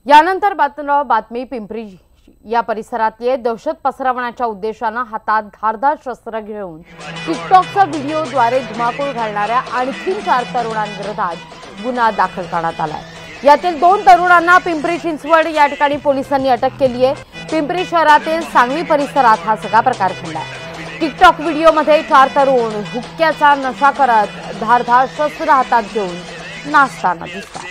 यानंतर बातमी पिंपरी या परिसरातले दहशत पसरवण्याच्या उद्देशाने हातात धारदार शस्त्र घेऊन टिकटॉकचा व्हिडिओद्वारे धुमाकूळ घालणाऱ्या आणखी 4 तरुणांविरोधात गुन्हा दाखल करण्यात आलाय। यातील 2 तरुणांना पिंपरी चिंचवड या ठिकाणी पोलिसांनी अटक केली आहे। पिंपरी शहरातील सांगवी परिसरात हा सगळा प्रकार घडलाय। टिकटॉक व्हिडिओमध्ये 4 तरुण हुक्क्याचा नशा करत धारदार शस्त्र हातात घेऊन नाचताना दिसतात।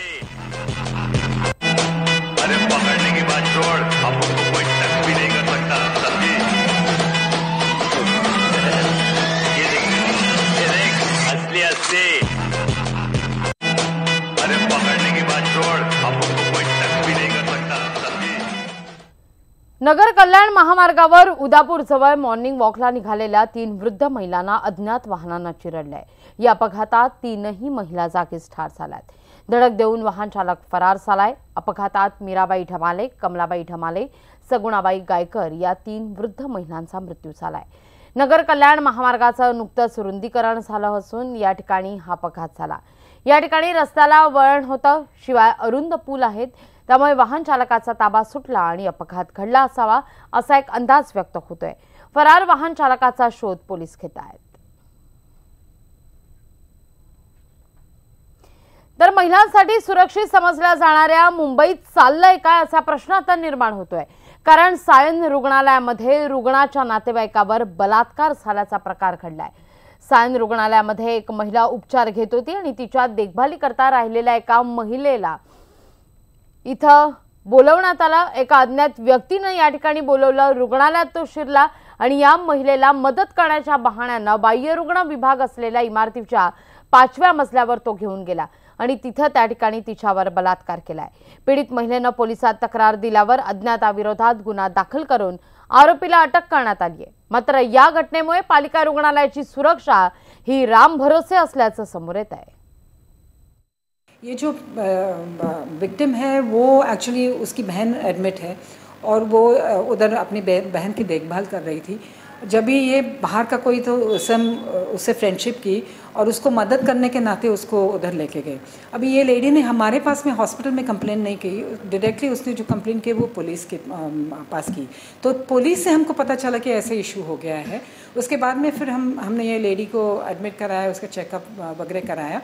नगर कल्याण महामार्गावर उदापूर जवळ मॉर्निंग वॉकला निघालेल्या 3 वृद्ध महिलांना अज्ञात वाहनानं चिरडलंय। या अपघातात 3ही महिला जागीच ठार झाल्यात। धडक देऊन वाहन चालक फरार झालाय। अपघातात मीराबाई ढमाले, कमलाबाई ढमाले, सगुणाबाई गायकर या 3 वृद्ध महिलांचा मृत्यू झालाय। नगर कल्याण महामार्गाचं नुकतंच रुंदीकरण झालं असून या ठिकाणी हा अपघात झाला। या ठिकाणी रस्त्याला वळण होतं, शिवाय अरुंद पूल आहेत, त्यामुळे वाहन चालकाचा ताबा सुटला आणि अपघात घडला असावा असा एक अंदाज व्यक्त होतोय। फरार वाहन चालकाचा शोध पोलीस घेत आहेत। तर महिलांसाठी सुरक्षित समजल्या जाणाऱ्या मुंबईत चाललंय काय असा प्रश्न आता निर्माण होतोय। कारण सायन रुग्णालयामध्ये रुग्णाच्या नातेवाईकावर बलात्कार झाल्याचा प्रकार घडलाय। सायन रुग्णालयामध्ये एक महिला उपचार घेत होती आणि तिच्या देखभालीकरता राहिलेल्या एका महिलेला इथं बोलवण्यात आलं। एका अज्ञात व्यक्तीने या ठिकाणी बोलवलं। रुग्णालयात तो शिरला आणि या महिलेला मदत करण्याच्या बहाण्यानं बाह्यरुग्ण विभाग असलेल्या इमारतीच्या 5व्या मजल्यावर तो घेऊन गेला आणि तिथं त्या ठिकाणी तिच्यावर बलात्कार केलाय। पीडित महिलेनं पोलिसात तक्रार दिल्यावर अज्ञाताविरोधात गुन्हा दाखल करून आरोपीला अटक करण्यात आली आहे। मात्र या घटनेमुळे पालिका रुग्णालयाची सुरक्षा ही राम भरोसे असल्याचं समोर येत आहे। ये जो विक्टिम है वो एक्चुअली उसकी बहन एडमिट है और वो उधर अपनी बहन की देखभाल कर रही थी। जब भी ये बाहर का कोई तो उससे फ्रेंडशिप की और उसको मदद करने के नाते उसको उधर लेके गए। अभी ये लेडी ने हमारे पास में हॉस्पिटल में कंप्लेन नहीं की, डायरेक्टली उसने जो कंप्लेन की वो पुलिस के पास की। तो पुलिस से हमको पता चला कि ऐसे इशू हो गया है। उसके बाद में फिर हमने ये लेडी को एडमिट कराया, उसका चेकअप वगैरह कराया।